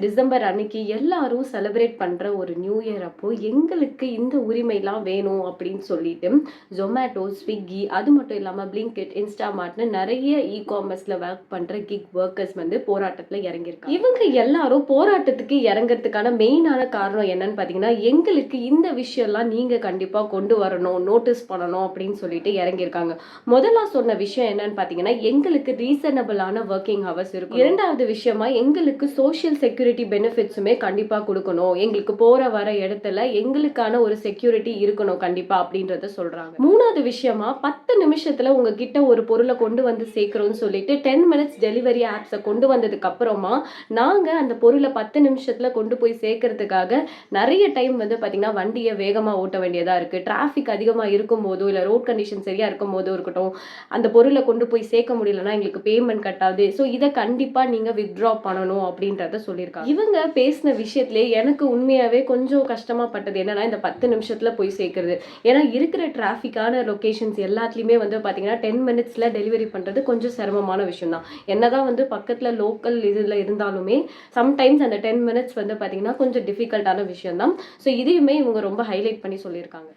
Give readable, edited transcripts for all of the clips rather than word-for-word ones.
December அன்னைக்கு எல்லாரும் celebrate பண்ற ஒரு நியூ இயர் அப்போ எங்களுக்கு இந்த உரிமைலாம் வேணும் அப்படின்னு சொல்லிட்டு ஜொமேட்டோ, ஸ்விக்கி, அது மட்டும் இல்லாம பிளிங்கிட், இன்ஸ்டாமார்ட்னு நிறைய காமர்ஸ்ல ஒர்க் பண்ற கிக் ஒர்க்கர்ஸ் வந்து போராட்டத்துல இறங்கியிருக்காங்க. இவங்க எல்லாரும் போராட்டத்துக்கு இறங்குறதுக்கான மெயினான காரணம் என்னன்னு பாத்தீங்கன்னா, எங்களுக்கு இந்த விஷயம்லாம் நீங்க கண்டிப்பா கொண்டு வரணும், நோட்டீஸ் பண்ணணும் அப்படின்னு சொல்லிட்டு இறங்கியிருக்காங்க. முதல்ல சொன்ன விஷயம் என்னன்னு பாத்தீங்கன்னா, எங்களுக்கு ரீசனபிளான ஒர்க்கிங் ஹவர்ஸ் இருக்கும். இரண்டாவது விஷயமா எங்களுக்கு சோஷியல் செக்யூரிட்டி பெனிஃபிட்ஸுமே கண்டிப்பா கொடுக்கணும், எங்களுக்கு போற வர இடத்துல எங்களுக்கான ஒரு செக்யூரிட்டி இருக்கணும் கண்டிப்பா அப்படின்றத சொல்றாங்க. மூணாவது விஷயமா 10 நிமிஷத்துல உங்ககிட்ட ஒரு பொருளை கொண்டு வந்து சேர்க்கிறோம்னு சொல்லிட்டு 10 மினிட்ஸ் டெலிவரி ஆப்ஸை கொண்டு வந்ததுக்கு அப்புறமா நாங்க அந்த பொருளை 10 நிமிஷத்துல கொண்டு போய் சேர்க்கறதுக்காக நிறைய டைம் வந்து பாத்தீங்கன்னா வண்டியை வேகமா ஓட்ட வேண்டியதா இருக்கு. டிராபிக் அதிகமா இருக்கும் போதோ இல்ல ரோட் கண்டிஷன் சரியா இருக்கும் போதோ இருக்கட்டும், அந்த பொருளை கொண்டு போய் சேர்க்க முடியலன்னா எங்களுக்கு பேமெண்ட் கட்டாது. ஸோ இதை கண்டிப்பா நீங்க வித்ட்ரா பண்ணணும் அப்படின்றத சொல்லியிருக்காங்க. இவங்க பேசின விஷயத்திலே எனக்கு உண்மையாவே கொஞ்சம் கஷ்டமா பட்டது என்னன்னா, இந்த 10 நிமிஷத்துல போய் சேர்க்கிறது. ஏன்னா இருக்கிற டிராஃபிக்கான லொகேஷன்ஸ் எல்லாத்துலயுமே வந்து பாத்தீங்கன்னா 10 மினிட்ஸ்ல டெலிவரி பண்றது கொஞ்சம் சிரமமான விஷயம் தான். என்னதான் வந்து பக்கத்துல லோக்கல் இதுல இருந்தாலுமே சம்டைம்ஸ் அந்த 10 மினிட்ஸ் வந்து பாத்தீங்கன்னா கொஞ்சம் டிஃபிகல்ட்டான விஷயம் தான். ஸோ இதையுமே இவங்க ரொம்ப ஹைலைட் பண்ணி சொல்லியிருக்காங்க.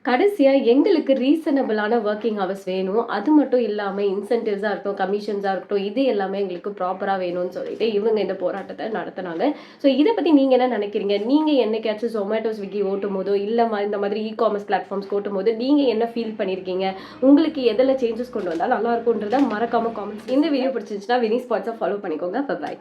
கடைசியா எங்களுக்கு ரீசனபிளான ஒர்க்கிங் ஹவர்ஸ் வேணும், அது மட்டும் இல்லாம இன்சென்டிவ்ஸா இருக்கட்டும், கமிஷன்ஸா இருக்கட்டும், இது எல்லாமே எங்களுக்கு ப்ராப்பரா வேணும்னு சொல்லிட்டு இவங்க இந்த போராட்டத்தை நடத்தினாங்க. ஸோ இதை பத்தி நீங்க என்ன நினைக்கிறீங்க? நீங்க என்னைக்காச்சும் ஜொமேட்டோ, ஸ்விக்கி ஓட்டும் போதோ இல்ல இந்த மாதிரி காமர்ஸ் பிளாட்ஃபார்ம்ஸ் ஓட்டும் போது நீங்க என்ன ஃபீல் பண்ணிருக்கீங்க? உங்களுக்கு எதில் சேஞ்சஸ் கொண்டு வந்தா நல்லா இருக்கும்ன்றத மறக்காம காமெண்ட்ஸ். இந்த வீடியோ பிடிச்சிருந்துச்சுன்னா வினி ஸ்பாட்ஸை ஃபாலோ பண்ணிக்கோங்க. பை.